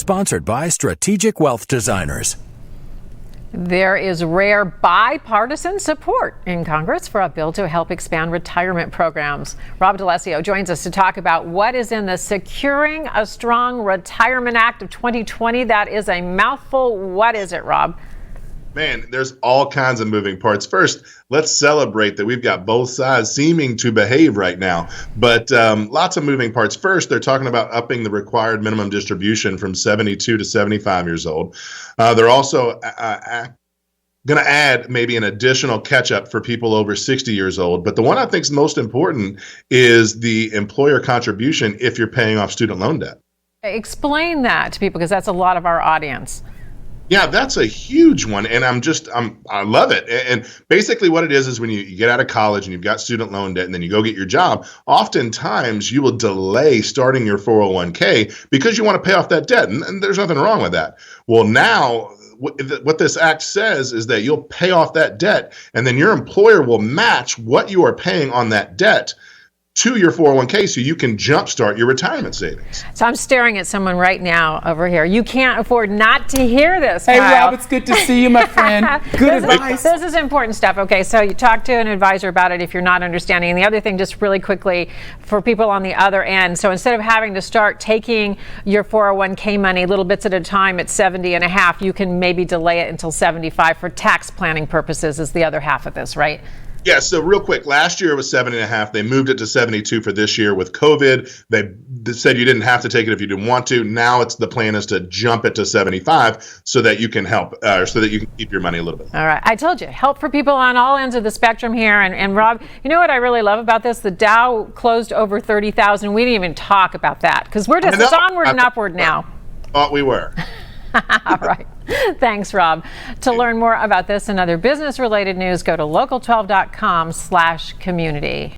Sponsored by Strategic Wealth Designers. There is rare bipartisan support in Congress for a bill to help expand retirement programs. Rob Lessio joins us to talk about what is in the Securing a Strong Retirement Act of 2020. That is a mouthful. What is it, Rob? Man, there's all kinds of moving parts. First, let's celebrate that we've got both sides seeming to behave right now, but lots of moving parts. First, they're talking about upping the required minimum distribution from 72 to 75 years old. They're also going to add maybe an additional catch-up for people over 60 years old. But the one I think is most important is the employer contribution if you're paying off student loan debt. Explain that to people, because that's a lot of our audience. Yeah, that's a huge one, and I love it. And basically what it is when you get out of college and you've got student loan debt and then you go get your job, oftentimes you will delay starting your 401k because you want to pay off that debt, and there's nothing wrong with that. Well, now what this act says is that you'll pay off that debt, and then your employer will match what you are paying on that debt to your 401k so you can jumpstart your retirement savings. So I'm staring at someone right now over here. You can't afford not to hear this, Hey, Kyle. Rob, it's good to see you, my friend. Good advice. This is important stuff. Okay, so you talk to an advisor about it if you're not understanding. And the other thing, just really quickly, for people on the other end, so instead of having to start taking your 401k money little bits at a time at 70 and a half, you can maybe delay it until 75 for tax planning purposes is the other half of this, right? Yeah, so real quick, last year it was 7.5. They moved it to 72 for this year with COVID. They said you didn't have to take it if you didn't want to. Now the plan is to jump it to 75 so that you can help, so that you can keep your money a little bit. All right, I told you, help for people on all ends of the spectrum here. And Rob, you know what I really love about this? The Dow closed over 30,000. We didn't even talk about that because we're just it's onward and upward now. Thought we were. All right. Thanks, Rob. To learn more about this and other business-related news, go to local12.com/community.